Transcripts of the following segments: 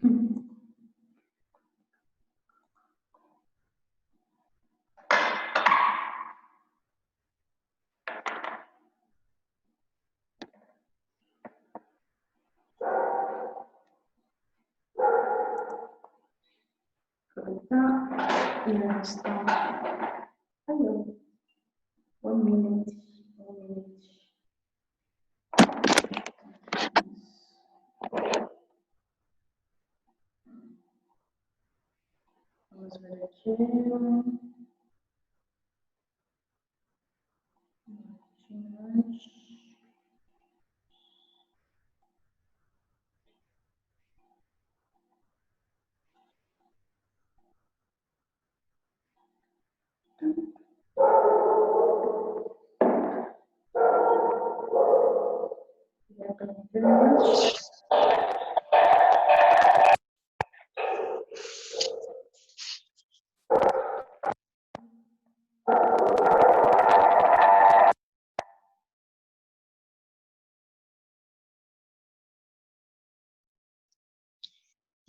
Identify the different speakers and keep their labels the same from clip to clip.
Speaker 1: Aproveitar e mostrar. Hello. 1 minute. 1 minute. Vamos ver aqui.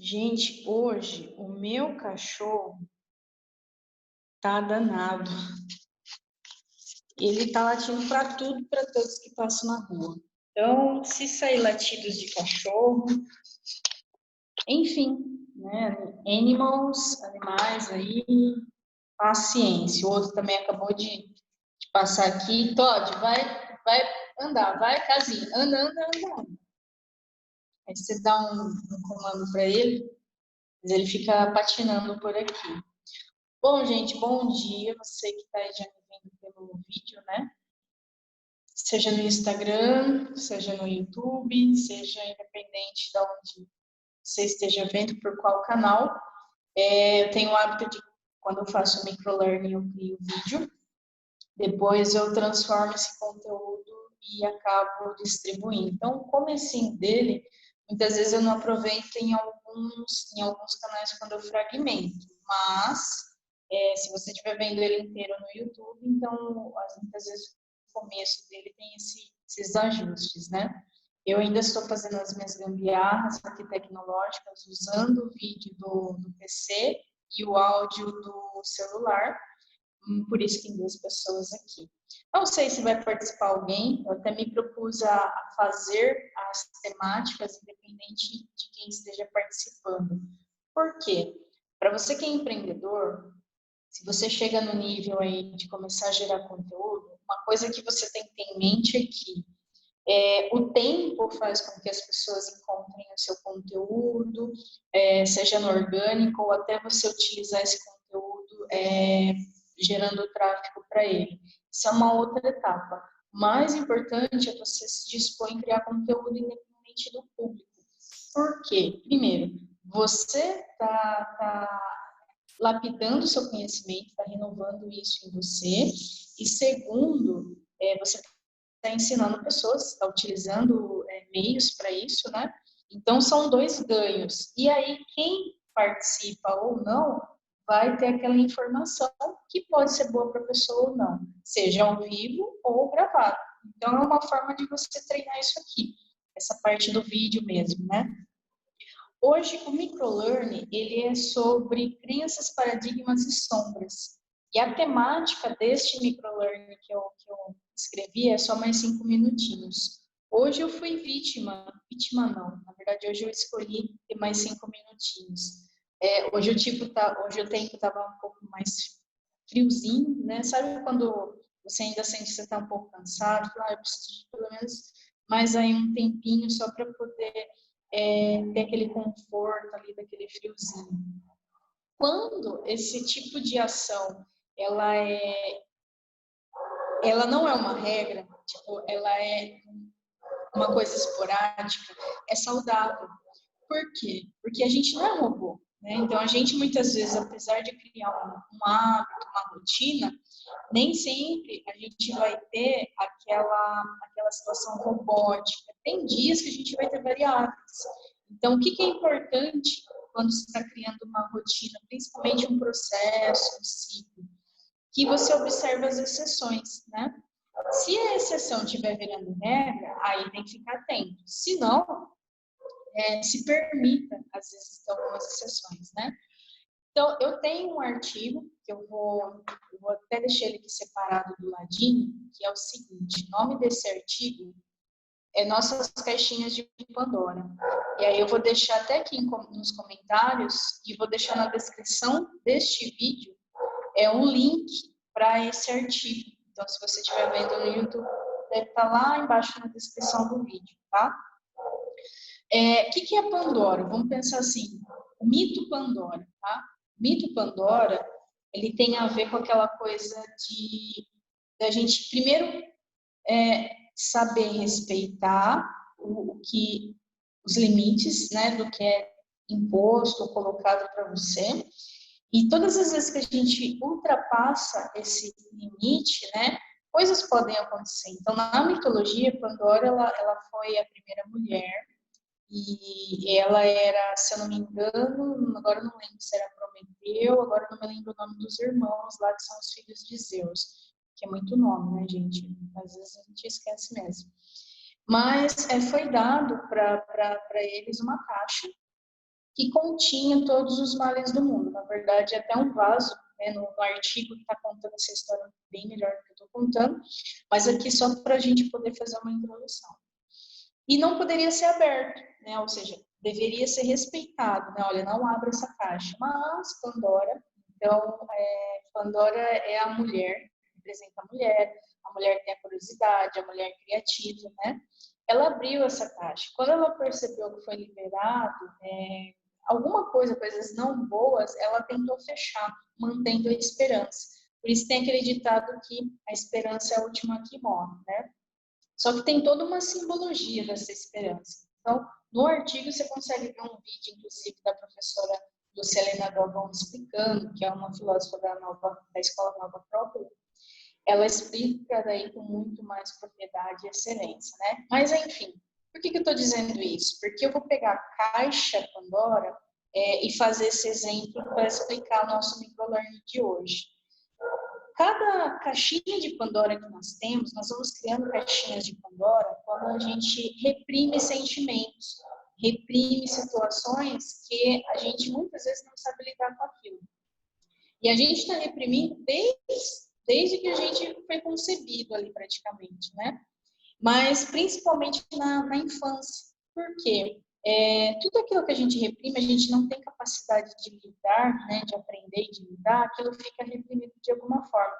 Speaker 1: Gente, hoje o meu cachorro tá danado. Ele tá latindo para tudo, para todos que passam na rua. Então, se sair latidos de cachorro, enfim, né? Animais aí, paciência. O outro também acabou de passar aqui. Todd, vai andar, vai, casinha, anda. Aí você dá um comando para ele, mas ele fica patinando por aqui. Bom, gente, bom dia. Você que está aí já me vendo pelo vídeo, né? Seja no Instagram, seja no YouTube, seja independente de onde você esteja vendo, por qual canal. Eu tenho o hábito de, quando eu faço microlearning, eu crio vídeo. Depois eu transformo esse conteúdo e acabo distribuindo. Então, o comecinho dele, muitas vezes eu não aproveito em alguns canais quando eu fragmento. Mas, se você estiver vendo ele inteiro no YouTube, então, muitas vezes o começo dele tem esses ajustes, né? Eu ainda estou fazendo as minhas gambiarras aqui tecnológicas, usando o vídeo do PC e o áudio do celular. Por isso tem 2 pessoas aqui. Não sei se vai participar alguém, eu até me propus a fazer as temáticas independente de quem esteja participando. Por quê? Para você que é empreendedor, se você chega no nível aí de começar a gerar conteúdo, uma coisa que você tem que ter em mente é que o tempo faz com que as pessoas encontrem o seu conteúdo, seja no orgânico ou até você utilizar esse conteúdo gerando tráfego para ele. Isso é uma outra etapa. O mais importante é você se dispor em criar conteúdo independente do público. Por quê? Primeiro, você está lapidando o seu conhecimento, está renovando isso em você. E segundo, você está ensinando pessoas, está utilizando meios para isso, né? Então, são 2 ganhos. E aí, quem participa ou não, vai ter aquela informação que pode ser boa para a pessoa ou não, seja ao vivo ou gravado. Então, é uma forma de você treinar isso aqui, essa parte do vídeo mesmo, né? Hoje, o microlearning, ele é sobre crenças, paradigmas e sombras. E a temática deste microlearning que eu escrevi é só mais 5 minutinhos. Hoje eu fui vítima não, na verdade hoje eu escolhi ter mais 5 minutinhos. Hoje o tempo estava um pouco mais friozinho, né? Sabe quando você ainda sente que você está um pouco cansado? Eu preciso de pelo menos mais aí um tempinho só para poder ter aquele conforto ali daquele friozinho. Quando esse tipo de ação ela não é uma regra, tipo, ela é uma coisa esporádica, é saudável. Por quê? Porque a gente não é robô, né? Então, a gente, muitas vezes, apesar de criar um hábito, uma rotina, nem sempre a gente vai ter aquela situação robótica. Tem dias que a gente vai ter variáveis. Então, o que é importante quando você está criando uma rotina, principalmente um processo, um ciclo? Que você observe as exceções, né? Se a exceção estiver virando regra, aí tem que ficar atento. Se não, se permita, às vezes, algumas exceções, né? Então, eu tenho um artigo, que eu vou até deixar ele aqui separado do ladinho, que é o seguinte, o nome desse artigo é Nossas Caixinhas de Pandora. E aí eu vou deixar até aqui nos comentários e vou deixar na descrição deste vídeo um link para esse artigo. Então, se você estiver vendo no YouTube, deve estar lá embaixo na descrição do vídeo, tá? O que é Pandora? Vamos pensar assim, o mito Pandora, tá? O mito Pandora, ele tem a ver com aquela coisa de a gente primeiro saber respeitar os limites, né, do que é imposto ou colocado para você. E todas as vezes que a gente ultrapassa esse limite, né, coisas podem acontecer. Então, na mitologia, Pandora, ela foi a primeira mulher e ela era, se eu não me engano, agora eu não lembro se era Prometeu, agora eu não me lembro o nome dos irmãos lá, que são os filhos de Zeus, que é muito nome, né, gente? Às vezes a gente esquece mesmo. Mas foi dado para eles uma caixa que continha todos os males do mundo. Na verdade, até um vaso, né, no artigo que está contando essa história bem melhor do que eu estou contando, mas aqui só para a gente poder fazer uma introdução. E não poderia ser aberto, né? Ou seja, deveria ser respeitado, né? Olha, não abra essa caixa. Mas Pandora, então, Pandora é a mulher, representa a mulher tem a curiosidade, a mulher criativa, né? Ela abriu essa caixa. Quando ela percebeu que foi liberado, alguma coisa, coisas não boas, ela tentou fechar, mantendo a esperança. Por isso tem aquele ditado que a esperança é a última que morre, né? Só que tem toda uma simbologia dessa esperança. Então, no artigo você consegue ver um vídeo, inclusive, da professora Lucilena Galvão explicando, que é uma filósofa da Escola Nova Própria. Ela explica daí com muito mais propriedade e excelência, né? Mas, enfim, por que eu estou dizendo isso? Porque eu vou pegar a caixa Pandora e fazer esse exemplo para explicar o nosso microlearning de hoje. Cada caixinha de Pandora que nós temos, nós vamos criando caixinhas de Pandora quando a gente reprime sentimentos, reprime situações que a gente muitas vezes não sabe lidar com aquilo. E a gente está reprimindo desde que a gente foi concebido ali praticamente, né? Mas principalmente na infância. Por quê? Tudo aquilo que a gente reprime, a gente não tem capacidade de lidar, né, de aprender e de lidar, aquilo fica reprimido de alguma forma.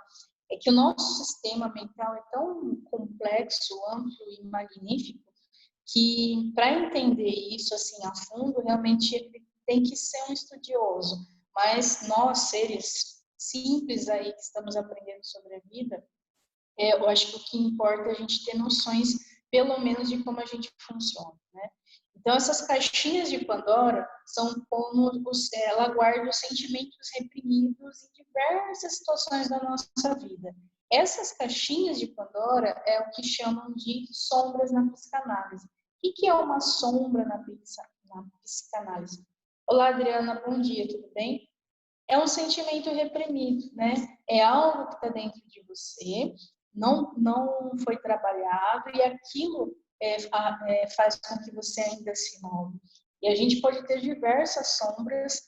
Speaker 1: É que o nosso sistema mental é tão complexo, amplo e magnífico, que para entender isso assim a fundo, realmente ele tem que ser um estudioso. Mas nós, seres simples aí que estamos aprendendo sobre a vida, eu acho que o que importa é a gente ter noções, pelo menos, de como a gente funciona, né? Então, essas caixinhas de Pandora são como ela guarda os sentimentos reprimidos em diversas situações da nossa vida. Essas caixinhas de Pandora é o que chamam de sombras na psicanálise. O que é uma sombra na psicanálise? Olá, Adriana, bom dia, tudo bem? É um sentimento reprimido, né? É algo que está dentro de você, não foi trabalhado e aquilo faz com que você ainda se move. E a gente pode ter diversas sombras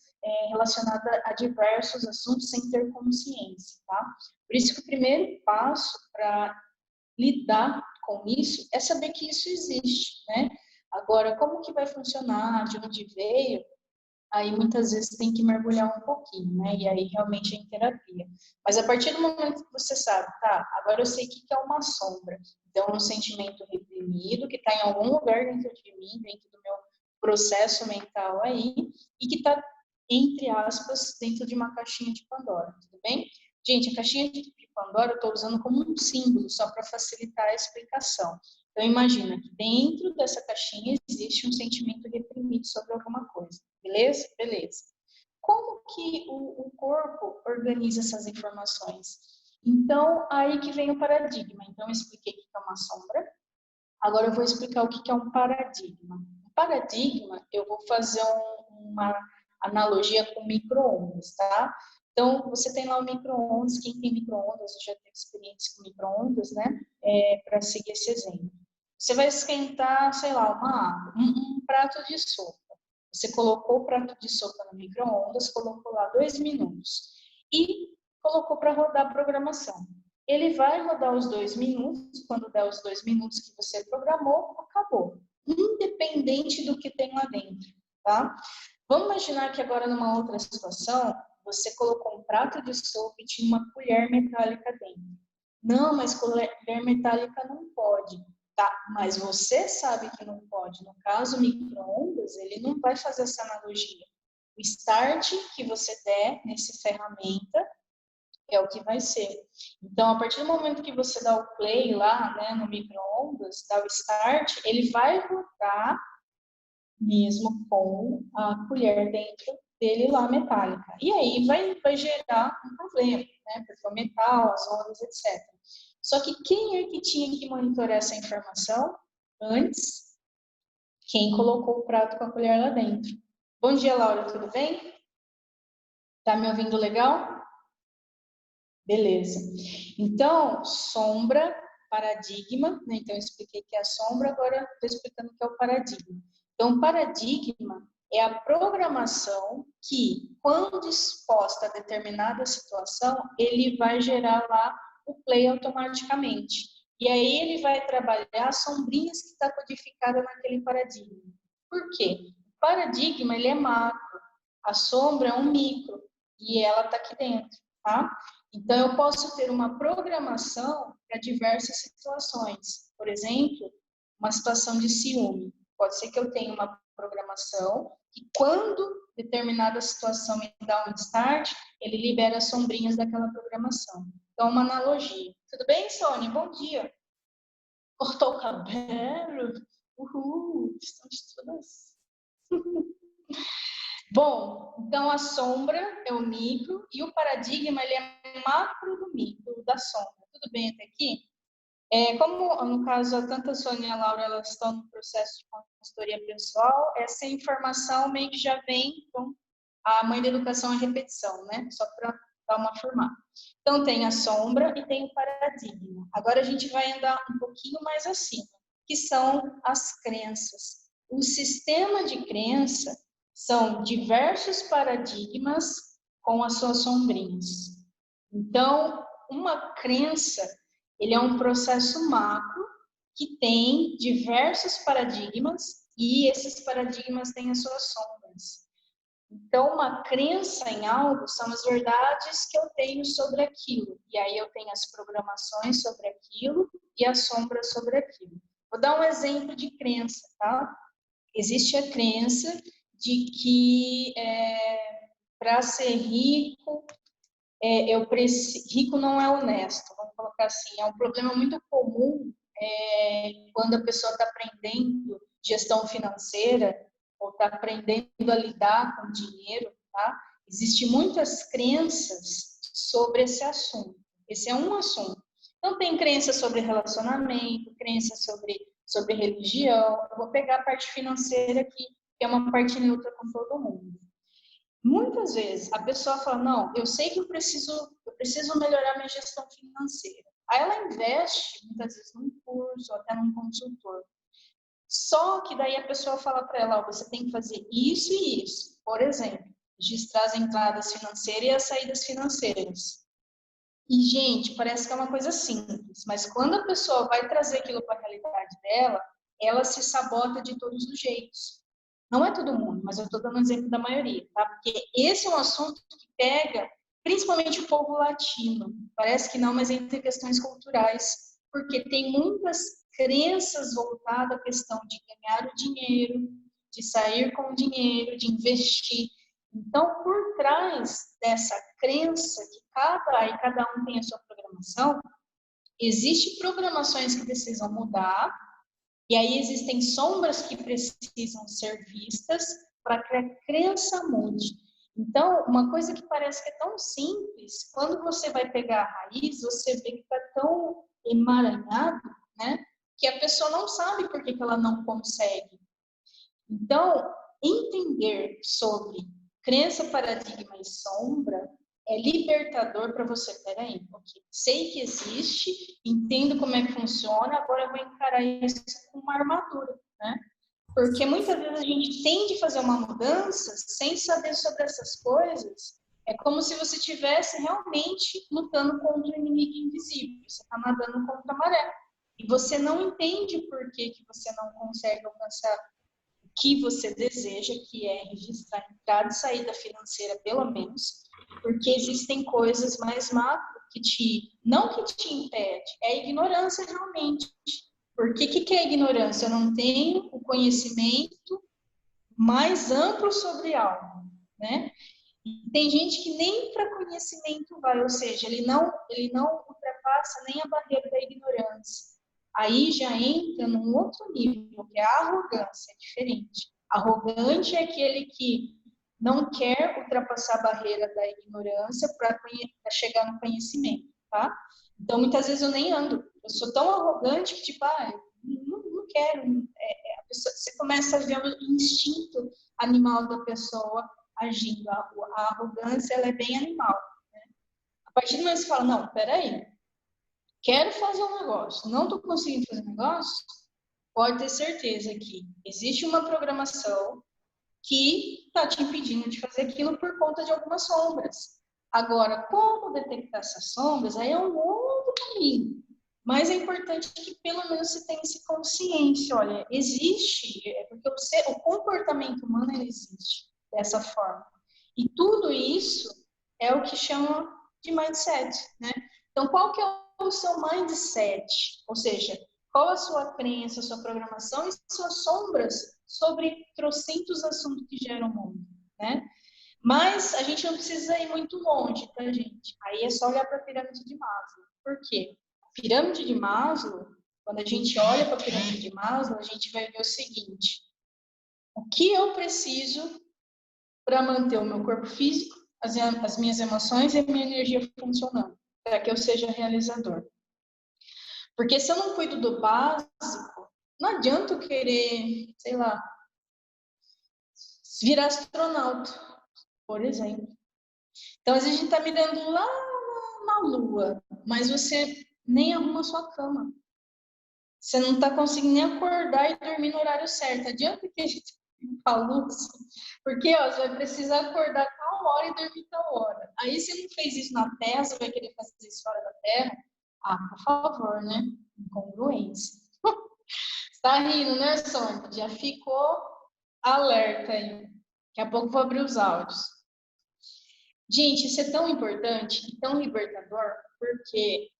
Speaker 1: relacionadas a diversos assuntos sem ter consciência, tá? Por isso que o primeiro passo para lidar com isso é saber que isso existe, né? Agora, como que vai funcionar, de onde veio, aí muitas vezes tem que mergulhar um pouquinho, né? E aí realmente é em terapia. Mas a partir do momento que você sabe, tá, agora eu sei o que é uma sombra. Então, é um sentimento reprimido que está em algum lugar dentro de mim, dentro do meu processo mental aí, e que está, entre aspas, dentro de uma caixinha de Pandora, tudo bem? Gente, a caixinha de Pandora eu estou usando como um símbolo, só para facilitar a explicação. Então, imagina que dentro dessa caixinha existe um sentimento reprimido sobre alguma coisa. Beleza? Beleza. Como que o corpo organiza essas informações? Então, aí que vem o paradigma. Então, eu expliquei o que é uma sombra. Agora, eu vou explicar o que é um paradigma. Um paradigma, eu vou fazer uma analogia com micro-ondas, tá? Então, você tem lá o micro-ondas. Quem tem micro-ondas, já teve experiência com micro-ondas, né? Para seguir esse exemplo. Você vai esquentar, sei lá, uma água, um prato de sopa. Você colocou o prato de sopa no micro-ondas, colocou lá 2 minutos e colocou para rodar a programação. Ele vai rodar os 2 minutos, quando der os 2 minutos que você programou, acabou. Independente do que tem lá dentro, tá? Vamos imaginar que agora numa outra situação, você colocou um prato de sopa e tinha uma colher metálica dentro. Não, mas colher metálica não pode. Tá, mas você sabe que não pode. No caso, o micro-ondas, ele não vai fazer essa analogia. O start que você der nessa ferramenta é o que vai ser. Então, a partir do momento que você dá o play lá, né, no micro-ondas, dá o start, ele vai rodar mesmo com a colher dentro dele lá metálica. E aí vai gerar um problema, né, porque o metal, as ondas, etc. Só que quem é que tinha que monitorar essa informação antes? Quem colocou o prato com a colher lá dentro. Bom dia, Laura, tudo bem? Tá me ouvindo legal? Beleza. Então, sombra, paradigma, né? Então, eu expliquei que é a sombra, agora estou explicando o que é o paradigma. Então, o paradigma é a programação que, quando exposta a determinada situação, ele vai gerar lá o play automaticamente. E aí ele vai trabalhar as sombrinhas que está codificada naquele paradigma. Por quê? O paradigma, ele é macro, a sombra é um micro, e ela está aqui dentro, tá? Então, eu posso ter uma programação para diversas situações. Por exemplo, uma situação de ciúme. Pode ser que eu tenha uma programação que, quando determinada situação me dá um start, ele libera as sombrinhas daquela programação. Então, uma analogia. Tudo bem, Sônia? Bom dia. Cortou o cabelo? Uhul, estamos todas. Bom, então a sombra é o micro e o paradigma ele é macro do micro, da sombra. Tudo bem até aqui? Como, no caso, tanto a Sônia e a Laura elas estão no processo de consultoria pessoal, essa informação meio que já vem com a mãe da educação e repetição, né? Só para dar uma formada. Então, tem a sombra e tem o paradigma. Agora a gente vai andar um pouquinho mais acima, que são as crenças. O sistema de crença são diversos paradigmas com as suas sombrinhas. Então, uma crença, ele é um processo macro que tem diversos paradigmas e esses paradigmas têm as suas sombras. Então, uma crença em algo são as verdades que eu tenho sobre aquilo. E aí eu tenho as programações sobre aquilo e as sombras sobre aquilo. Vou dar um exemplo de crença, tá? Existe a crença de que para ser rico, rico não é honesto, vamos colocar assim. É um problema muito comum quando a pessoa está aprendendo gestão financeira ou está aprendendo a lidar com dinheiro, tá? Existem muitas crenças sobre esse assunto. Esse é um assunto. Então, tem crença sobre relacionamento, crença sobre religião. Eu vou pegar a parte financeira aqui, que é uma parte neutra com todo mundo. Muitas vezes a pessoa fala, não, eu sei que eu preciso melhorar minha gestão financeira. Aí ela investe, muitas vezes, num curso ou até num consultor. Só que daí a pessoa fala para ela, você tem que fazer isso e isso. Por exemplo, registrar as entradas financeiras e as saídas financeiras. E, gente, parece que é uma coisa simples, mas quando a pessoa vai trazer aquilo para a realidade dela, ela se sabota de todos os jeitos. Não é todo mundo, mas eu estou dando um exemplo da maioria, tá? Porque esse é um assunto que pega principalmente o povo latino. Parece que não, mas entre questões culturais, porque tem muitas crenças voltadas à questão de ganhar o dinheiro, de sair com o dinheiro, de investir. Então, por trás dessa crença que cada um tem a sua programação, existem programações que precisam mudar, e aí existem sombras que precisam ser vistas para que a crença mude. Então, uma coisa que parece que é tão simples, quando você vai pegar a raiz, você vê que está tão emaranhado, né, que a pessoa não sabe por que ela não consegue. Então, entender sobre crença, paradigma e sombra é libertador para você. Peraí, ok, sei que existe, entendo como é que funciona, agora eu vou encarar isso com uma armadura, né? Porque muitas vezes a gente tende a fazer uma mudança sem saber sobre essas coisas. É como se você estivesse realmente lutando contra um inimigo invisível. Você está nadando contra a maré. E você não entende por que você não consegue alcançar o que você deseja, que é registrar entrada e saída financeira, pelo menos. Porque existem coisas mais macro que não que te impede, é a ignorância realmente. Porque o que é ignorância? Eu não tenho o conhecimento mais amplo sobre algo, né? E tem gente que nem para conhecimento vai, ou seja, ele não ultrapassa nem a barreira da ignorância. Aí já entra num outro nível, que é a arrogância, é diferente. Arrogante é aquele que não quer ultrapassar a barreira da ignorância para chegar no conhecimento, tá? Então, muitas vezes eu nem ando. Eu sou tão arrogante que, tipo, não quero. Você começa a ver o instinto animal da pessoa agindo. A arrogância, ela é bem animal. Né? A partir do momento que você fala, não, peraí, quero fazer um negócio, não estou conseguindo fazer um negócio, pode ter certeza que existe uma programação que está te impedindo de fazer aquilo por conta de algumas sombras. Agora, como detectar essas sombras, aí é um outro caminho. Mas é importante que pelo menos você tenha essa consciência. Olha, existe, porque o comportamento humano ele existe dessa forma. E tudo isso é o que chama de mindset, né? Então, qual que é o seu mindset? Ou seja, qual a sua crença, a sua programação e suas sombras sobre trocentos assuntos que geram o mundo, né? Mas a gente não precisa ir muito longe, tá, gente? Aí é só olhar para a pirâmide de Maslow. Por quê? A pirâmide de Maslow, quando a gente olha para a pirâmide de Maslow, a gente vai ver o seguinte: o que eu preciso para manter o meu corpo físico, as minhas emoções e a minha energia funcionando, para que eu seja realizador. Porque se eu não cuido do básico, não adianta eu querer, sei lá, virar astronauta, por exemplo. Então, às vezes a gente está mirando lá na Lua, mas você nem arruma a sua cama. Você não está conseguindo nem acordar e dormir no horário certo. Adianta que a gente falou assim, porque ó, você vai precisar acordar tal hora e dormir tal hora. Aí você não fez isso na Terra, você vai querer fazer isso fora da Terra? Ah, por favor, né? Incongruência. Está rindo, né, Sônia? Já ficou alerta aí. Daqui a pouco vou abrir os áudios. Gente, isso é tão importante e tão libertador, porque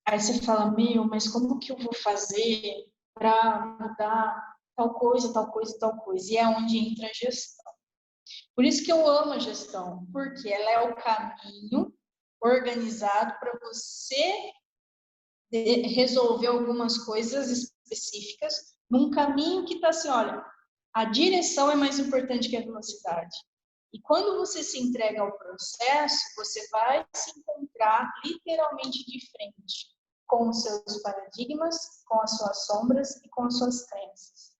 Speaker 1: aí você fala, meu, mas como que eu vou fazer para mudar tal coisa, tal coisa, tal coisa? E é onde entra a gestão. Por isso que eu amo a gestão, porque ela é o caminho organizado para você resolver algumas coisas específicas num caminho que está assim, olha, a direção é mais importante que a velocidade. E quando você se entrega ao processo, você vai se encontrar literalmente de frente com os seus paradigmas, com as suas sombras e com as suas crenças.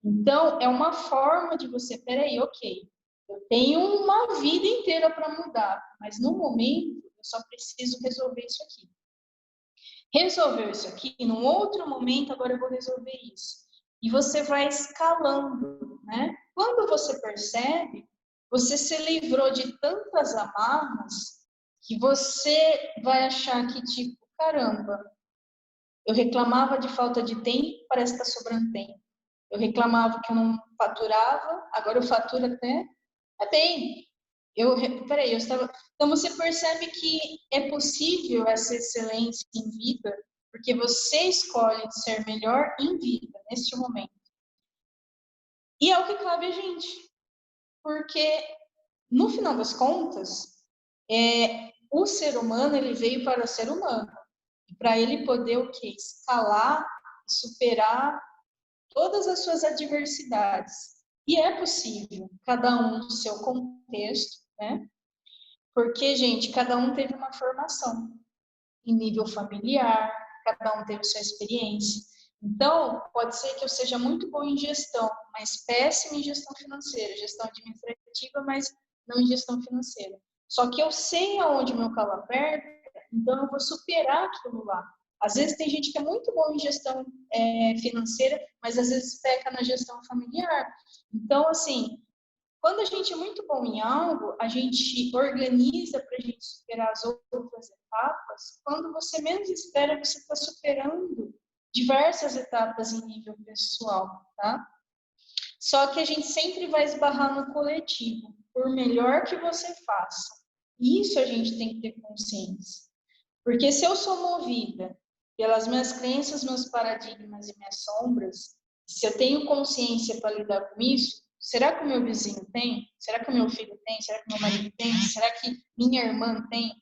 Speaker 1: Então, é uma forma de você, peraí, ok, eu tenho uma vida inteira para mudar, mas no momento eu só preciso resolver isso aqui. Resolveu isso aqui, num outro momento, agora eu vou resolver isso. E você vai escalando, né? Quando você percebe, você se livrou de tantas amarras que você vai achar que, tipo, caramba, eu reclamava de falta de tempo, parece que está sobrando tempo. Eu reclamava que eu não faturava, agora eu faturo até bem. Peraí, eu estava. Então você percebe que é possível essa excelência em vida, porque você escolhe ser melhor em vida, neste momento. E é o que cabe a gente. Porque, no final das contas, o ser humano ele veio para ser humano. E para ele poder o quê? Escalar, superar todas as suas adversidades. E é possível, cada um no seu contexto, né? Porque, gente, cada um teve uma formação em nível familiar, cada um teve sua experiência. Então, pode ser que eu seja muito bom em gestão, mas péssimo em gestão financeira, gestão administrativa, mas não em gestão financeira. Só que eu sei aonde meu calo aperta, então eu vou superar aquilo lá. Às vezes tem gente que é muito bom em gestão financeira, mas às vezes peca na gestão familiar. Então, assim, quando a gente é muito bom em algo, a gente organiza para a gente superar as outras etapas. Quando você menos espera, você está superando diversas etapas em nível pessoal, tá? Só que a gente sempre vai esbarrar no coletivo, por melhor que você faça. Isso a gente tem que ter consciência. Porque se eu sou movida pelas minhas crenças, meus paradigmas e minhas sombras, se eu tenho consciência para lidar com isso, será que o meu vizinho tem? Será que o meu filho tem? Será que o meu marido tem? Será que minha irmã tem?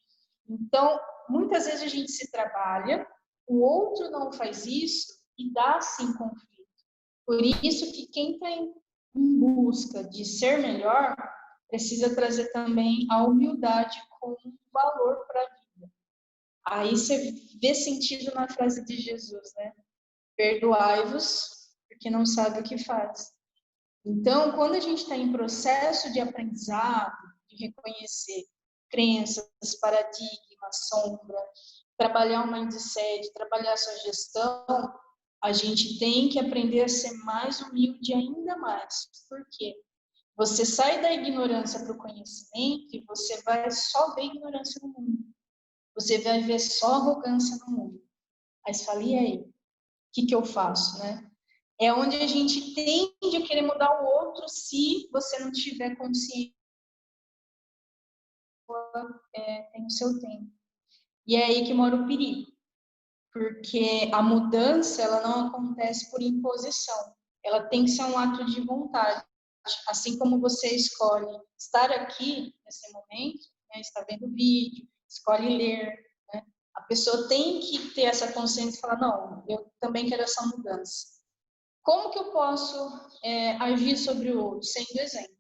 Speaker 1: Então, muitas vezes a gente se trabalha, o outro não faz isso e dá sim conflito. Por isso que quem está em busca de ser melhor precisa trazer também a humildade como valor para a vida. Aí você vê sentido na frase de Jesus, né? Perdoai-vos, porque não sabe o que faz. Então, quando a gente está em processo de aprendizado, de reconhecer crenças, paradigmas, sombra, trabalhar o mindset, trabalhar a sua gestão, a gente tem que aprender a ser mais humilde ainda mais. Por quê? Você sai da ignorância para o conhecimento e você vai só ver ignorância no mundo. Você vai ver só arrogância no mundo. Aí você fala, e aí? O que eu faço, né? É onde a gente tende a querer mudar o outro se você não tiver consciência, tem o seu tempo. E é aí que mora o perigo. Porque a mudança, ela não acontece por imposição. Ela tem que ser um ato de vontade. Assim como você escolhe estar aqui nesse momento, né, está vendo o vídeo, escolhe ler, né, a pessoa tem que ter essa consciência e falar, não, eu também quero essa mudança. Como que eu posso agir sobre o outro? Sendo exemplo.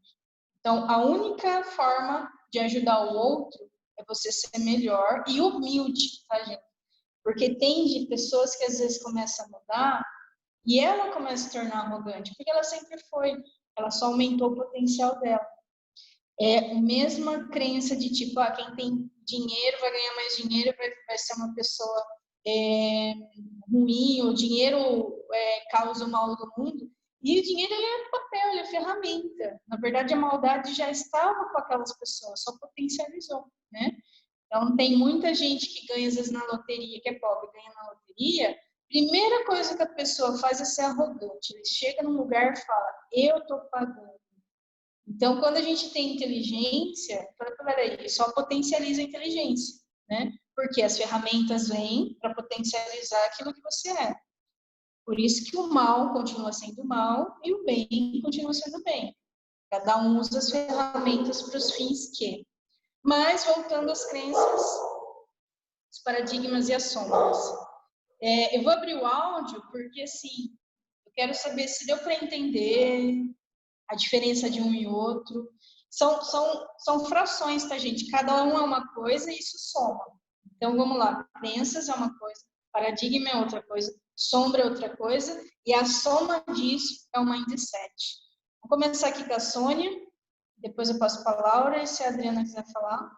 Speaker 1: Então, a única forma de ajudar o outro é você ser melhor e humilde, tá, gente? Porque tem de pessoas que às vezes começam a mudar e ela começa a se tornar arrogante, porque ela sempre foi, ela só aumentou o potencial dela. É a mesma crença de tipo, quem tem dinheiro vai ganhar mais dinheiro, vai ser uma pessoa ruim, o dinheiro causa o mal do mundo. E o dinheiro ele é papel, ele é ferramenta. Na verdade, a maldade já estava com aquelas pessoas, só potencializou, né? Então, tem muita gente que ganha, às vezes, na loteria, que é pobre, ganha na loteria. Primeira coisa que a pessoa faz é ser arrogante. Ele chega num lugar e fala, eu tô pagando. Então, quando a gente tem inteligência, peraí, só potencializa a inteligência, né? Porque as ferramentas vêm para potencializar aquilo que você é. Por isso que o mal continua sendo mal e o bem continua sendo bem. Cada um usa as ferramentas para os fins que. Mas, voltando às crenças, os paradigmas e as sombras. Eu vou abrir o áudio porque, assim, eu quero saber se deu para entender a diferença de um e outro. São frações, tá, gente? Cada um é uma coisa e isso soma. Então, vamos lá. Crenças é uma coisa, paradigma é outra coisa, sombra é outra coisa, e a soma disso é o mindset. Vou começar aqui com a Sônia, depois eu passo para a Laura, e se a Adriana quiser falar.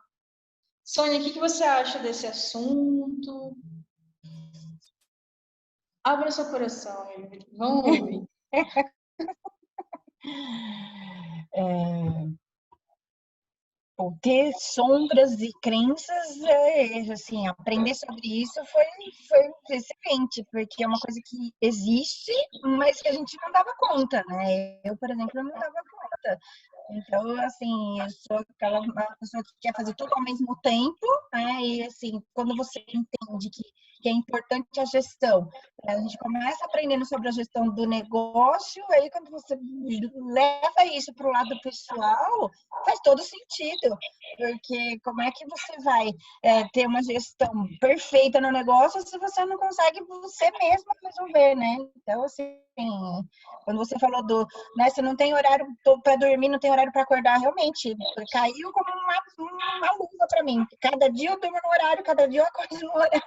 Speaker 1: Sônia, o que você acha desse assunto? Abra seu coração, vamos ouvir.
Speaker 2: Ter sombras e crenças, assim, aprender sobre isso foi excelente, porque é uma coisa que existe, mas que a gente não dava conta, né? Eu, por exemplo, não dava conta. Então, assim, eu sou aquela pessoa que quer fazer tudo ao mesmo tempo, né? E, assim, quando você entende que é importante a gestão, a gente começa aprendendo sobre a gestão do negócio, aí quando você leva isso para o lado pessoal, faz todo sentido, porque como é que você vai ter uma gestão perfeita no negócio se você não consegue você mesmo resolver, né? Então, assim, quando você falou né, você não tem horário para dormir, não tem horário para acordar, realmente, caiu como uma luva para mim. Cada dia eu durmo no horário, cada dia eu acordo no horário.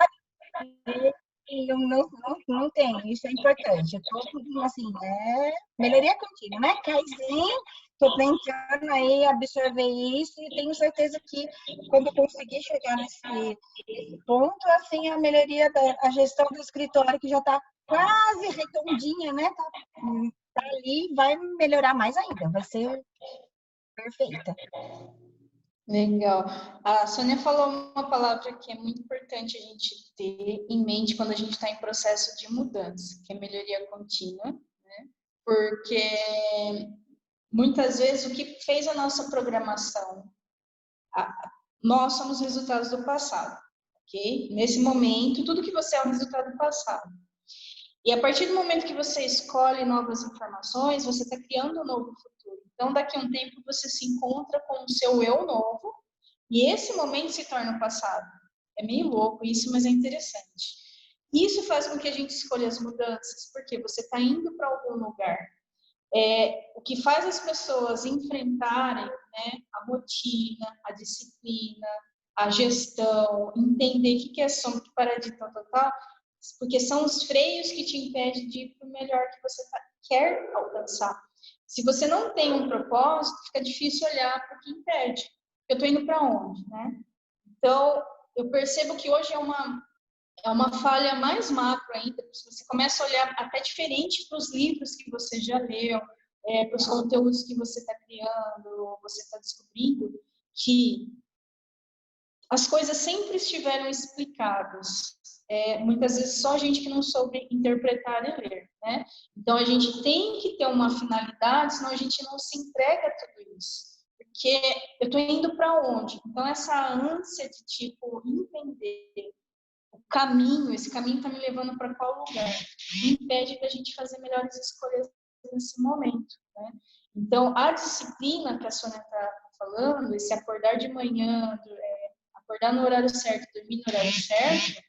Speaker 2: não tem, isso é importante. Eu tô, assim, melhoria contínua, né? Kaizen, tô tentando aí absorver isso e tenho certeza que quando eu conseguir chegar nesse ponto, assim, a melhoria a gestão do escritório, que já está quase redondinha, né? Tá ali, vai melhorar mais ainda, vai ser perfeita.
Speaker 1: Legal. A Sônia falou uma palavra que é muito importante a gente ter em mente quando a gente está em processo de mudança, que é melhoria contínua, né? Porque muitas vezes o que fez a nossa programação, nós somos resultados do passado, ok? Nesse momento, tudo que você é um resultado do passado. E a partir do momento que você escolhe novas informações, você está criando um novo futuro. Então, daqui a um tempo, você se encontra com o seu eu novo, e esse momento se torna o passado. É meio louco isso, mas é interessante. Isso faz com que a gente escolha as mudanças, porque você está indo para algum lugar. O que faz as pessoas enfrentarem, né, a rotina, a disciplina, a gestão, entender o que é sono, que paradigma total, porque são os freios que te impedem de ir para o melhor que você quer alcançar. Se você não tem um propósito, fica difícil olhar para o que impede. Eu estou indo para onde, né? Então, eu percebo que hoje é uma falha mais macro ainda, se você começa a olhar até diferente para os livros que você já leu, para os conteúdos que você está criando, você está descobrindo, que as coisas sempre estiveram explicadas. Muitas vezes só gente que não soube interpretar e ler, né? Então, a gente tem que ter uma finalidade, senão a gente não se entrega a tudo isso. Porque eu estou indo para onde? Então, essa ânsia de, tipo, entender o caminho, esse caminho está me levando para qual lugar? Impede da gente fazer melhores escolhas nesse momento, né? Então, a disciplina que a Sônia está falando, esse acordar de manhã, acordar no horário certo, dormir no horário certo,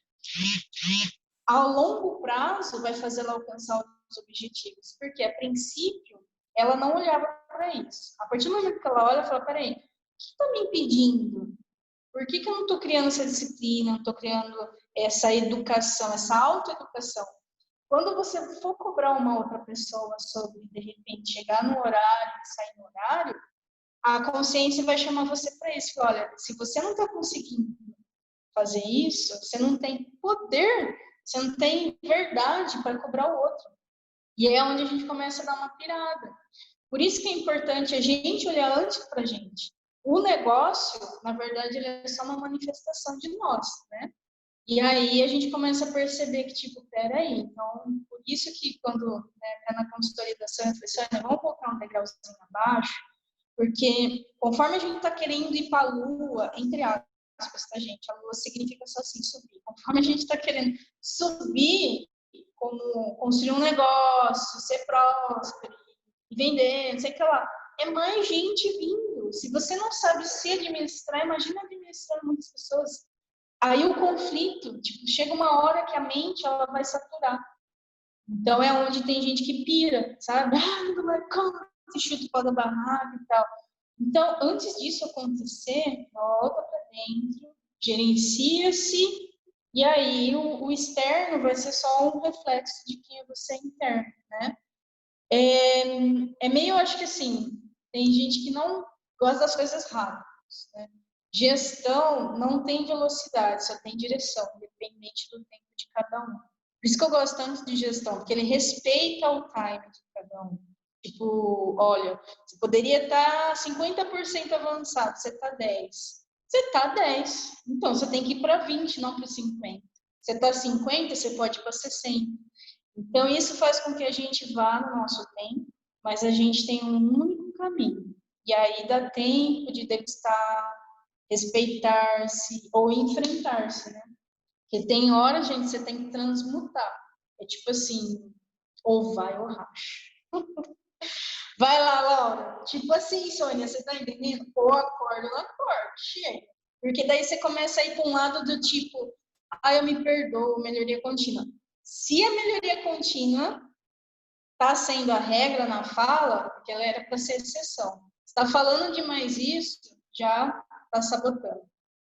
Speaker 1: ao longo prazo vai fazer ela alcançar os objetivos, porque a princípio ela não olhava para isso. A partir do momento que ela olha, ela fala, peraí, o que está me impedindo? Por que eu não estou criando essa disciplina, não estou criando essa educação, essa autoeducação? Quando você for cobrar uma outra pessoa sobre, de repente, chegar no horário e sair no horário, a consciência vai chamar você para isso. Olha, se você não está conseguindo fazer isso, você não tem poder, você não tem verdade para cobrar o outro. E é onde a gente começa a dar uma pirada. Por isso que é importante a gente olhar antes para a gente. O negócio, na verdade, ele é só uma manifestação de nós, né? E aí a gente começa a perceber que, tipo, peraí, então, por isso que quando tá na consultoria da Sônia, eu falei, Sônia, vamos colocar um degrauzinho abaixo, porque conforme a gente está querendo ir para a Lua, entre aspas, tá, gente? A Lua significa só assim, subir. Conforme a gente está querendo subir, como construir um negócio, ser próspero, e vender, não sei o que lá, é mais gente vindo. Se você não sabe se administrar, imagina administrar muitas pessoas. Aí o conflito, tipo, chega uma hora que a mente ela vai saturar. Então é onde tem gente que pira, sabe? Não vai conta, chuta o pau da barraca e tal. Então, antes disso acontecer, volta para dentro, gerencia-se, e aí o externo vai ser só um reflexo de quem é você interno, né? É meio, acho que assim, tem gente que não gosta das coisas rápidas, né? Gestão não tem velocidade, só tem direção, independente do tempo de cada um. Por isso que eu gosto tanto de gestão, porque ele respeita o time de cada um. Tipo, olha, você poderia estar 50% avançado, você está 10. Você está 10. Então, você tem que ir para 20, não para 50. Você está 50, você pode ir para 60. Então, isso faz com que a gente vá no nosso tempo, mas a gente tem um único caminho. E aí dá tempo de degustar, respeitar-se ou enfrentar-se, né? Porque tem horas, gente, você tem que transmutar. É tipo assim, ou vai ou racha. Vai lá, Laura. Tipo assim, Sônia, você tá entendendo? Ou acorda ou acorda. Chega. Porque daí você começa a ir para um lado do tipo, eu me perdoo, melhoria contínua. Se a melhoria contínua está sendo a regra na fala, porque ela era para ser exceção. Está falando demais isso, já está sabotando.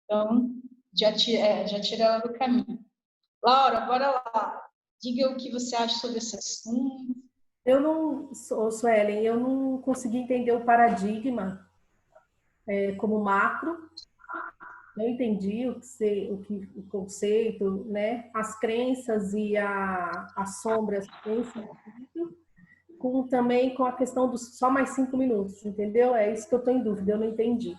Speaker 1: Então, já tira ela do caminho. Laura, bora lá. Diga o que você acha sobre esse assunto.
Speaker 3: Eu não, Suelen, eu não consegui entender o paradigma como macro. Não entendi o conceito, né? As crenças e as sombras têm sentido, também com a questão dos só mais 5 minutos, entendeu? É isso que eu estou em dúvida, eu não entendi.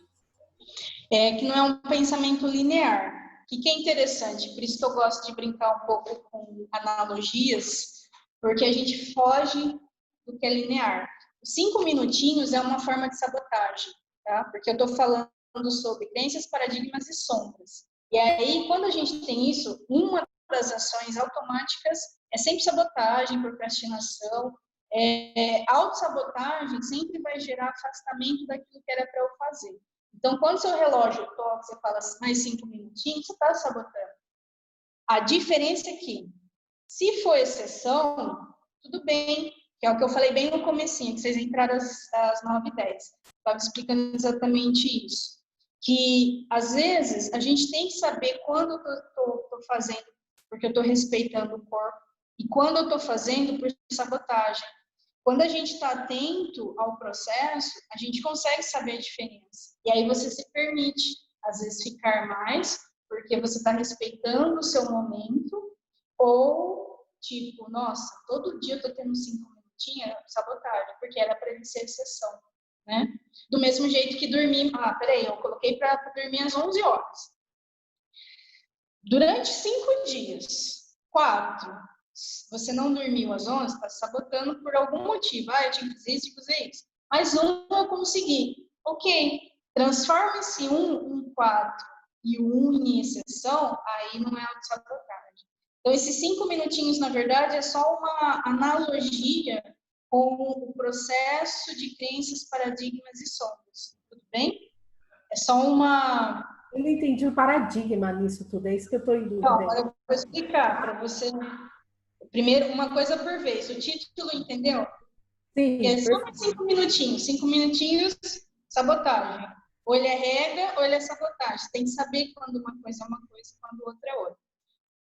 Speaker 1: É que não é um pensamento linear. O que é interessante, por isso que eu gosto de brincar um pouco com analogias, porque a gente foge do que é linear. Os 5 minutinhos é uma forma de sabotagem, tá? Porque eu estou falando sobre crenças, paradigmas e sombras. E aí, quando a gente tem isso, uma das ações automáticas é sempre sabotagem, procrastinação. Autossabotagem sempre vai gerar afastamento daquilo que era para eu fazer. Então, quando seu relógio toca, você fala mais 5 minutinhos, você está sabotando. A diferença é que, se for exceção, tudo bem, que é o que eu falei bem no comecinho, que vocês entraram às 9h10. Estava explicando exatamente isso. Que, às vezes, a gente tem que saber quando eu estou fazendo, porque eu estou respeitando o corpo, e quando eu estou fazendo por sabotagem. Quando a gente está atento ao processo, a gente consegue saber a diferença. E aí você se permite, às vezes, ficar mais, porque você está respeitando o seu momento, ou, tipo, nossa, todo dia eu estou tendo 5 minutinhos, sabotagem, porque era para ele ser exceção, né? Do mesmo jeito que dormir... peraí, eu coloquei para dormir às 11 horas. Durante 5 dias, 4... você não dormiu às 11, está sabotando por algum motivo. Eu tinha que fazer isso. Mas eu consegui. Ok. Transforma esse 1 em 4 e o 1 em exceção, aí não é autossabotagem. Então, esses 5 minutinhos, na verdade, é só uma analogia com o processo de crenças, paradigmas e sombras. Tudo bem? É só uma...
Speaker 3: Eu não entendi o paradigma nisso tudo, é isso que eu estou em dúvida.
Speaker 1: Não, eu vou explicar para você. Primeiro, uma coisa por vez. O título, entendeu?
Speaker 3: Sim.
Speaker 1: É só 5 minutinhos. 5 minutinhos, sabotagem. Ou ele é regra, ou ele é sabotagem. Você tem que saber quando uma coisa é uma coisa e quando outra é outra.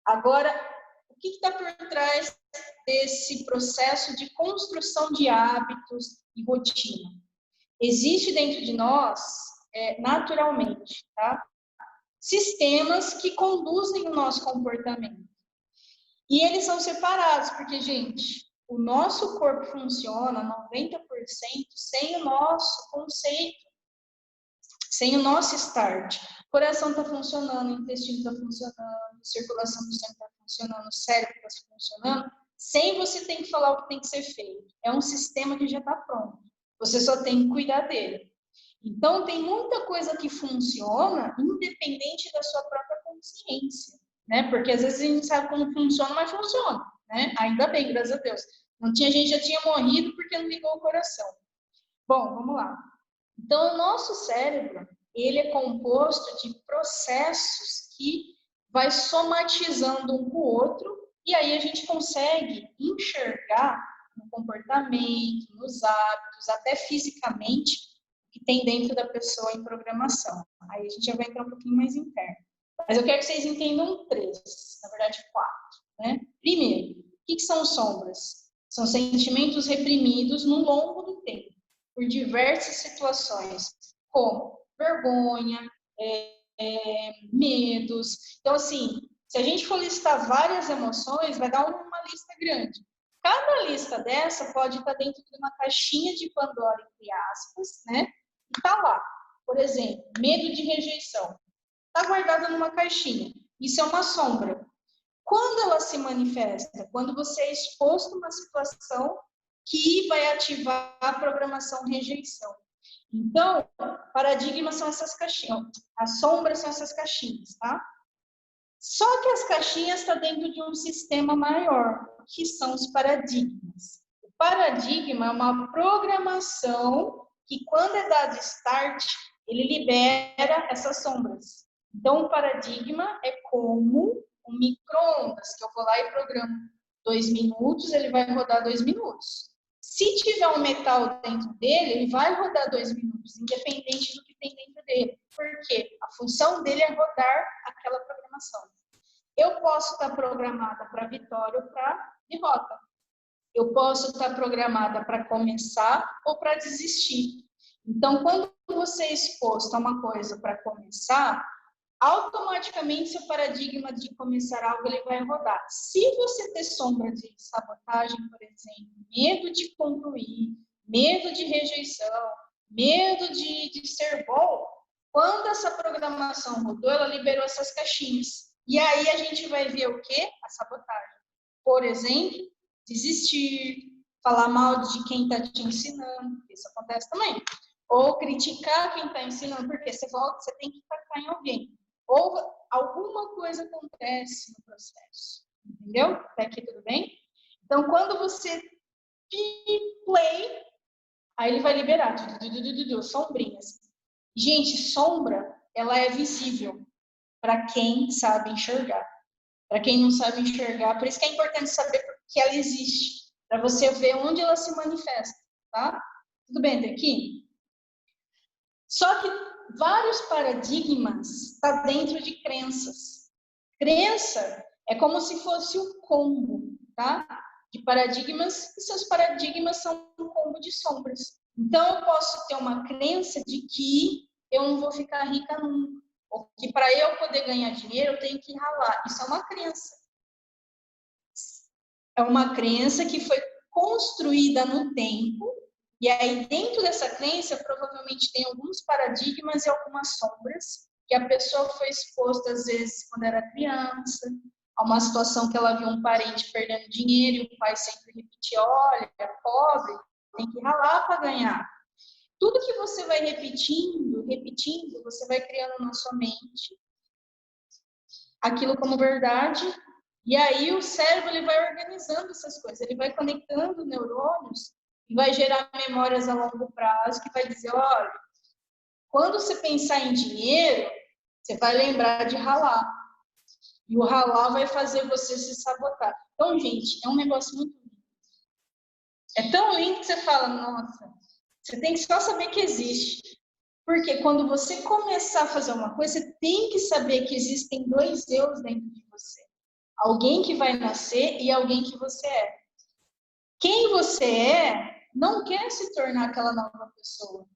Speaker 1: Agora, o que está por trás desse processo de construção de hábitos e rotina? Existe dentro de nós, naturalmente, tá? Sistemas que conduzem o nosso comportamento. E eles são separados, porque, gente, o nosso corpo funciona 90% sem o nosso conceito, sem o nosso start. O coração está funcionando, o intestino está funcionando, a circulação do sangue está funcionando, o cérebro está funcionando, sem você ter que falar o que tem que ser feito. É um sistema que já está pronto. Você só tem que cuidar dele. Então, tem muita coisa que funciona independente da sua própria consciência, né? Porque às vezes a gente sabe como funciona, mas funciona, né? Ainda bem, graças a Deus. Não tinha gente já tinha morrido porque não ligou o coração. Bom, vamos lá. Então, o nosso cérebro, ele é composto de processos que vai somatizando um com o outro e aí a gente consegue enxergar no comportamento, nos hábitos, até fisicamente, que tem dentro da pessoa em programação. Aí a gente já vai entrar um pouquinho mais interno. Mas eu quero que vocês entendam 3, na verdade 4. Né? Primeiro, o que são sombras? São sentimentos reprimidos no longo do tempo, por diversas situações, como vergonha, medos. Então, assim, se a gente for listar várias emoções, vai dar uma lista grande. Cada lista dessa pode estar dentro de uma caixinha de Pandora, entre aspas, né? E tá lá. Por exemplo, medo de rejeição. Está guardada numa caixinha. Isso é uma sombra. Quando ela se manifesta? Quando você é exposto a uma situação que vai ativar a programação rejeição. Então, paradigmas são essas caixinhas. As sombras são essas caixinhas, tá? Só que as caixinhas estão dentro de um sistema maior, que são os paradigmas. O paradigma é uma programação que, quando é dado start, ele libera essas sombras. Então, o paradigma é como um micro-ondas, que eu vou lá e programo 2 minutos, ele vai rodar 2 minutos. Se tiver um metal dentro dele, ele vai rodar 2 minutos, independente do que tem dentro dele. Por quê? A função dele é rodar aquela programação. Eu posso estar programada para vitória ou para derrota. Eu posso estar programada para começar ou para desistir. Então, quando você é exposto a uma coisa para começar, automaticamente seu paradigma de começar algo ele vai rodar. Se você ter sombra de sabotagem, por exemplo, medo de concluir, medo de rejeição, medo de ser bom, quando essa programação rodou, ela liberou essas caixinhas. E aí a gente vai ver o quê? A sabotagem. Por exemplo, desistir, falar mal de quem está te ensinando, isso acontece também. Ou criticar quem está ensinando, porque você volta, você tem que tacar em alguém. Ou alguma coisa acontece no processo, entendeu? Até aqui tudo bem? Então, quando você play, aí ele vai liberar sombrinhas. Gente, sombra, ela é visível para quem sabe enxergar. Para quem não sabe enxergar, por isso que é importante saber que ela existe, para você ver onde ela se manifesta, tá? Tudo bem até aqui? Só que vários paradigmas estão dentro de crenças. Crença é como se fosse um combo, tá? De paradigmas, e seus paradigmas são um combo de sombras. Então, eu posso ter uma crença de que eu não vou ficar rica nunca, ou que para eu poder ganhar dinheiro, eu tenho que ralar. Isso é uma crença. É uma crença que foi construída no tempo, e aí dentro dessa crença provavelmente tem alguns paradigmas e algumas sombras, que a pessoa foi exposta às vezes quando era criança, a uma situação que ela viu um parente perdendo dinheiro e o pai sempre repetia, olha, é pobre, tem que ralar para ganhar. Tudo que você vai repetindo, você vai criando na sua mente aquilo como verdade. E aí o cérebro ele vai organizando essas coisas, ele vai conectando neurônios e vai gerar memórias a longo prazo que vai dizer, olha, quando você pensar em dinheiro, você vai lembrar de ralar. E o ralar vai fazer você se sabotar. Então, gente, é um negócio muito lindo. É tão lindo que você fala, nossa, você tem que só saber que existe. Porque quando você começar a fazer uma coisa, você tem que saber que existem dois eus dentro de você. Alguém que vai nascer e alguém que você é. Quem você é não quer se tornar aquela nova pessoa.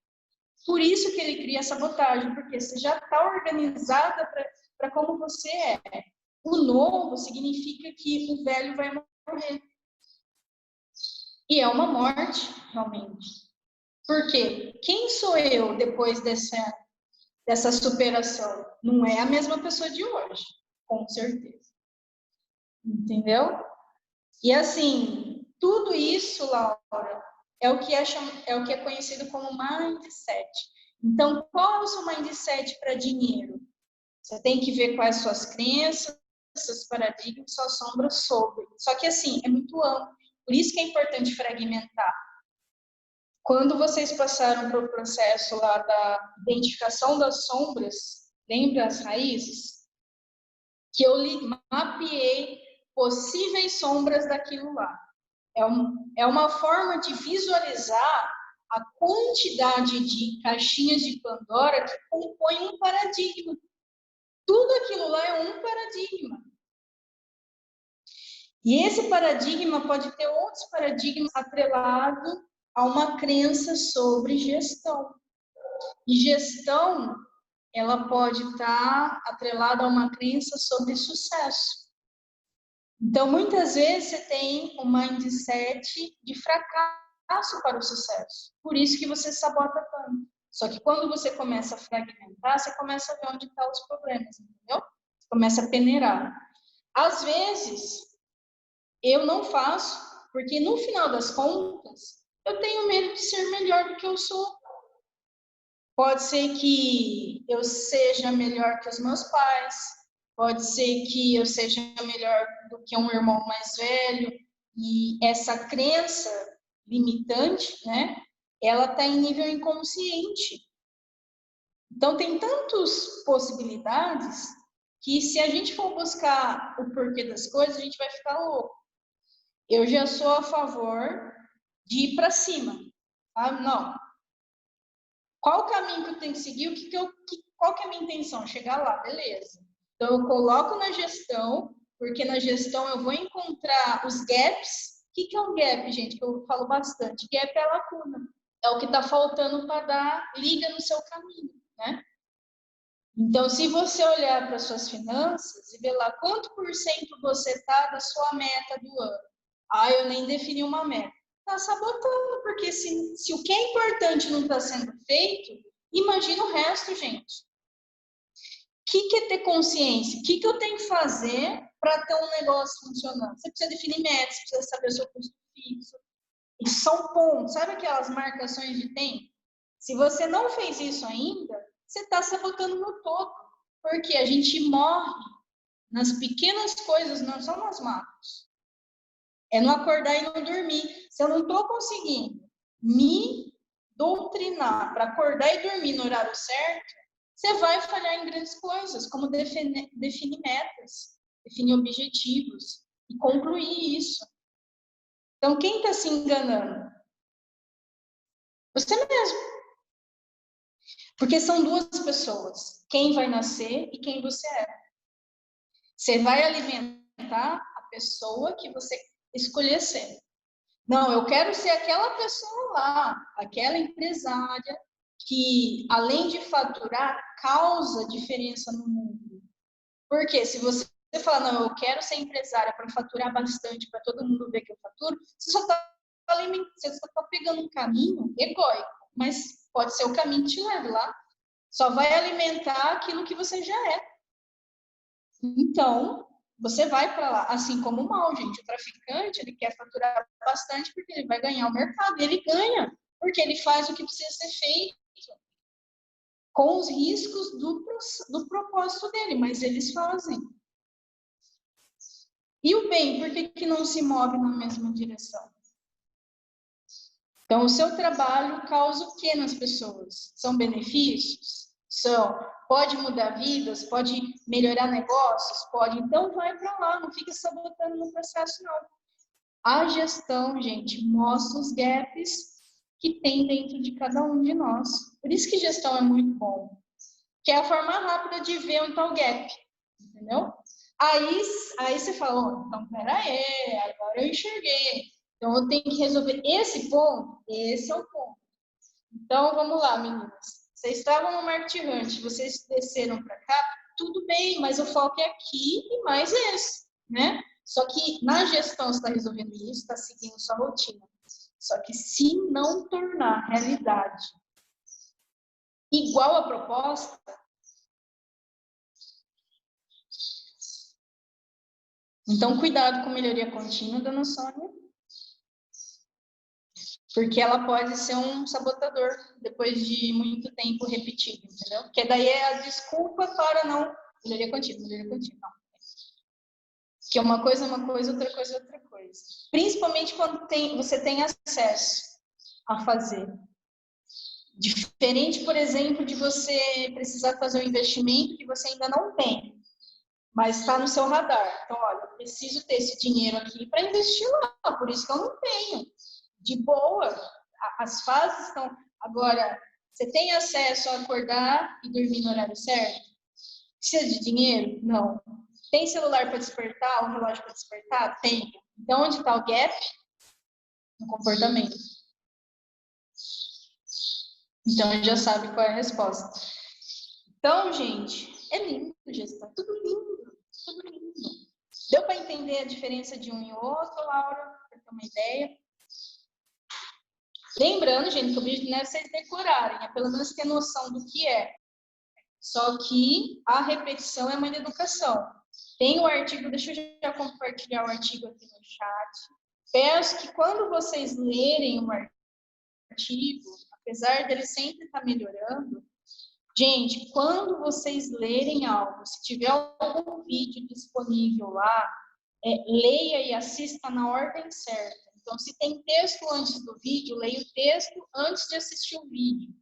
Speaker 1: Por isso que ele cria a sabotagem, porque você já está organizada para como você é. O novo significa que o velho vai morrer. E é uma morte, realmente. Porque quem sou eu depois dessa superação? Não é a mesma pessoa de hoje, com certeza. Entendeu? E assim, tudo isso, Laura, é o que é conhecido como mindset. Então, qual é o seu mindset para dinheiro? Você tem que ver quais suas crenças, seus paradigmas, suas sombras sobre. Só que assim, é muito amplo. Por isso que é importante fragmentar. Quando vocês passaram para o processo lá da identificação das sombras, lembra as raízes? Que eu mapeei possíveis sombras daquilo lá. É uma forma de visualizar a quantidade de caixinhas de Pandora que compõem um paradigma. Tudo aquilo lá é um paradigma. E esse paradigma pode ter outros paradigmas atrelados a uma crença sobre gestão. E gestão, ela pode estar atrelada a uma crença sobre sucesso. Então, muitas vezes você tem um mindset de fracasso para o sucesso. Por isso que você sabota tanto. Só que quando você começa a fragmentar, você começa a ver onde estão os problemas, entendeu? Você começa a peneirar. Às vezes, eu não faço, porque no final das contas, eu tenho medo de ser melhor do que eu sou. Pode ser que eu seja melhor que os meus pais, pode ser que eu seja melhor do que um irmão mais velho, e essa crença limitante, né, ela está em nível inconsciente. Então, tem tantas possibilidades que se a gente for buscar o porquê das coisas, a gente vai ficar louco. Eu já sou a favor de ir para cima, tá? Não. Qual o caminho que eu tenho que seguir? Qual que é a minha intenção? Chegar lá, beleza. Então, eu coloco na gestão, porque na gestão eu vou encontrar os gaps. O que é um gap, gente? Que eu falo bastante. Gap é a lacuna. É o que está faltando para dar liga no seu caminho, né? Então, se você olhar para suas finanças e ver lá quanto por cento você está da sua meta do ano. Ah, eu nem defini uma meta. Está sabotando, porque se o que é importante não está sendo feito, imagina o resto, gente. O que é ter consciência? O que eu tenho que fazer para ter um negócio funcionando? Você precisa definir metas, você precisa saber o seu custo fixo. Isso são pontos, sabe aquelas marcações de tempo? Se você não fez isso ainda, você está sabotando no todo. Porque a gente morre nas pequenas coisas, não são nas macros. É no acordar e não dormir. Se eu não estou conseguindo me doutrinar para acordar e dormir no horário certo, você vai falhar em grandes coisas, como definir metas, definir objetivos e concluir isso. Então, quem está se enganando? Você mesmo. Porque são duas pessoas. Quem vai nascer e quem você é. Você vai alimentar a pessoa que você escolher ser. Não, eu quero ser aquela pessoa lá, aquela empresária que, além de faturar, causa diferença no mundo. Porque se você falar, não, eu quero ser empresária para faturar bastante, para todo mundo ver que eu faturo, você só está pegando um caminho egóico, mas pode ser o caminho que te leve lá. Só vai alimentar aquilo que você já é. Então, você vai para lá, assim como o mal, gente. O traficante, ele quer faturar bastante porque ele vai ganhar o mercado. E ele ganha, porque ele faz o que precisa ser feito, com os riscos do propósito dele, mas eles fazem. E o bem, por que não se move na mesma direção? Então, o seu trabalho causa o que nas pessoas? São benefícios? São. Pode mudar vidas? Pode melhorar negócios? Pode. Então, vai para lá, não fica sabotando no processo, não. A gestão, gente, mostra os gaps que tem dentro de cada um de nós. Por isso que gestão é muito bom. Que é a forma rápida de ver onde está o gap. Entendeu? Aí você fala, oh, então, peraí, agora eu enxerguei. Então, eu tenho que resolver esse ponto. Esse é o ponto. Então, vamos lá, meninas. Vocês estavam no Market Hunt, vocês desceram para cá, tudo bem, mas o foco é aqui e mais esse, né? Só que na gestão você está resolvendo isso, está seguindo sua rotina. Só que se não tornar realidade igual a proposta, então cuidado com melhoria contínua, dona Sônia, porque ela pode ser um sabotador depois de muito tempo repetido, entendeu? Porque daí é a desculpa para não melhoria contínua, não. Que uma coisa é uma coisa, outra coisa é outra coisa. Principalmente quando você tem acesso a fazer. Diferente, por exemplo, de você precisar fazer um investimento que você ainda não tem, mas está no seu radar. Então, olha, eu preciso ter esse dinheiro aqui para investir lá, por isso que eu não tenho. De boa, as fases estão... Agora, você tem acesso a acordar e dormir no horário certo? Precisa de dinheiro? Não. Tem celular para despertar, um relógio para despertar? Tem. Então, onde está o gap? No comportamento. Então, já sabe qual é a resposta. Então, gente, é lindo, gestão. Tudo lindo. Tudo lindo. Deu para entender a diferença de um e outro, Laura? Para ter uma ideia? Lembrando, gente, que o vídeo não é vocês decorarem, é pelo menos ter noção do que é. Só que a repetição é mãe da educação. Tem o artigo, deixa eu já compartilhar o artigo aqui no chat. Peço que quando vocês lerem o artigo, apesar dele sempre estar melhorando, gente, quando vocês lerem algo, se tiver algum vídeo disponível lá, leia e assista na ordem certa. Então, se tem texto antes do vídeo, leia o texto antes de assistir o vídeo.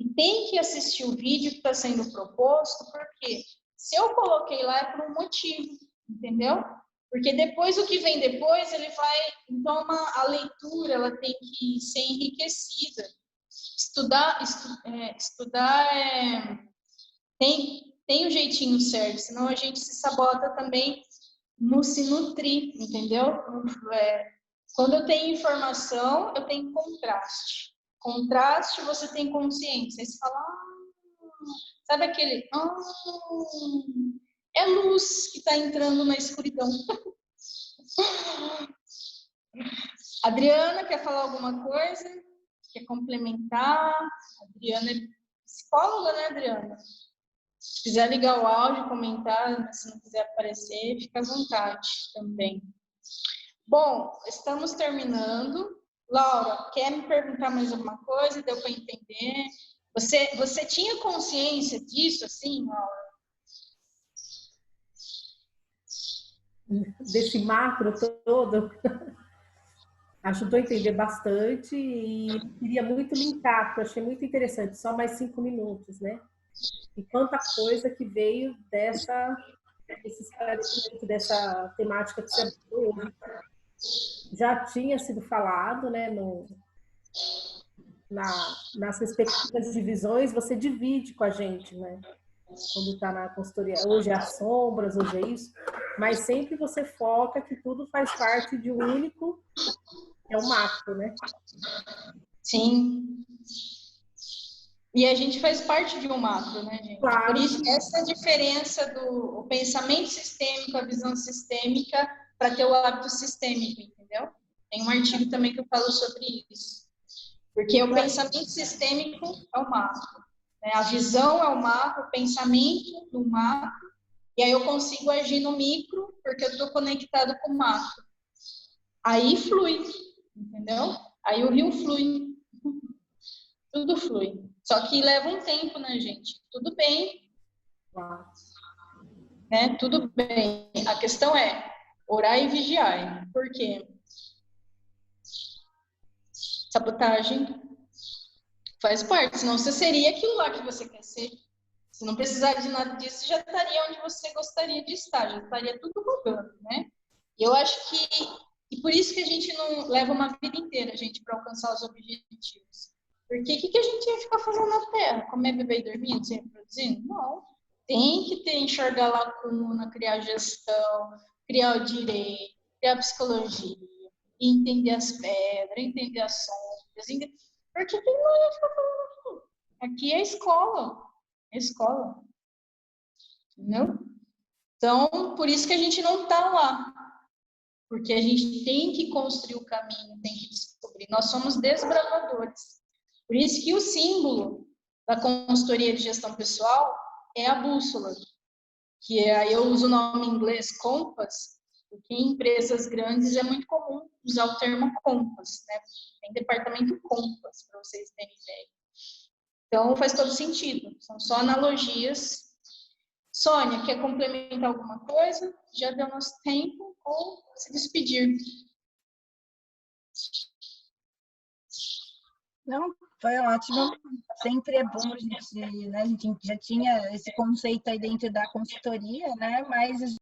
Speaker 1: E tem que assistir o vídeo que está sendo proposto, porque se eu coloquei lá é por um motivo, entendeu? Porque depois, o que vem depois, ele vai... Então, a leitura, ela tem que ser enriquecida. Estudar tem o jeitinho certo, senão a gente se sabota também no se nutrir, entendeu? Quando eu tenho informação, eu tenho contraste. Contraste, você tem consciência. Aí você fala, sabe aquele, é luz que está entrando na escuridão. Adriana, quer falar alguma coisa? Quer complementar? A Adriana é psicóloga, né, Adriana? Se quiser ligar o áudio, comentar, se não quiser aparecer, fica à vontade também. Bom, estamos terminando. Laura, quer me perguntar mais alguma coisa? Deu para entender? Você tinha consciência disso, assim, Laura?
Speaker 3: Desse macro todo, ajudou a entender bastante e queria muito linkar, porque eu achei muito interessante, só mais 5 minutos, né? E quanta coisa que veio desse esclarecimento, dessa temática que você abordou hoje. Já tinha sido falado, né, nas respectivas divisões, você divide com a gente, né? Quando está na consultoria, hoje é as sombras, hoje é isso, mas sempre você foca que tudo faz parte de um único, é o macro, né?
Speaker 1: Sim. E a gente faz parte de um macro, né, gente?
Speaker 3: Claro.
Speaker 1: Por isso, essa diferença do pensamento sistêmico, a visão sistêmica, para ter o hábito sistêmico, entendeu? Tem um artigo também que eu falo sobre isso. Porque o pensamento sistêmico é o macro, né? A visão é o macro, o pensamento do macro, e aí eu consigo agir no micro, porque eu estou conectado com o macro. Aí flui, entendeu? Aí o rio flui. Tudo flui. Só que leva um tempo, né, gente? Tudo bem. Né? Tudo bem. A questão é orar e vigiar. Por quê? Sabotagem faz parte. Senão você seria aquilo lá que você quer ser. Se não precisar de nada disso, já estaria onde você gostaria de estar. Já estaria tudo rodando, né? E eu acho que... E por isso que a gente não leva uma vida inteira, gente, para alcançar os objetivos. Porque o que a gente ia ficar fazendo na Terra? Comer, beber e dormir, se reproduzindo? Não. Tem que enxergar lacuna, criar gestão, criar o direito, criar psicologia, entender as pedras, entender as sombras. Porque quem não ia ficar fazendo aquilo? Aqui é escola. É escola. Entendeu? Então, por isso que a gente não está lá. Porque a gente tem que construir o caminho, tem que descobrir. Nós somos desbravadores. Por isso que o símbolo da consultoria de gestão pessoal é a bússola, que aí eu uso o nome em inglês Compass, porque em empresas grandes é muito comum usar o termo Compass, né? Tem departamento Compass, para vocês terem ideia. Então faz todo sentido, são só analogias. Sônia, quer complementar alguma coisa? Já deu nosso tempo, ou se despedir?
Speaker 2: Não, foi ótimo. Sempre é bom a gente, né? A gente já tinha esse conceito aí dentro da consultoria, né? Mas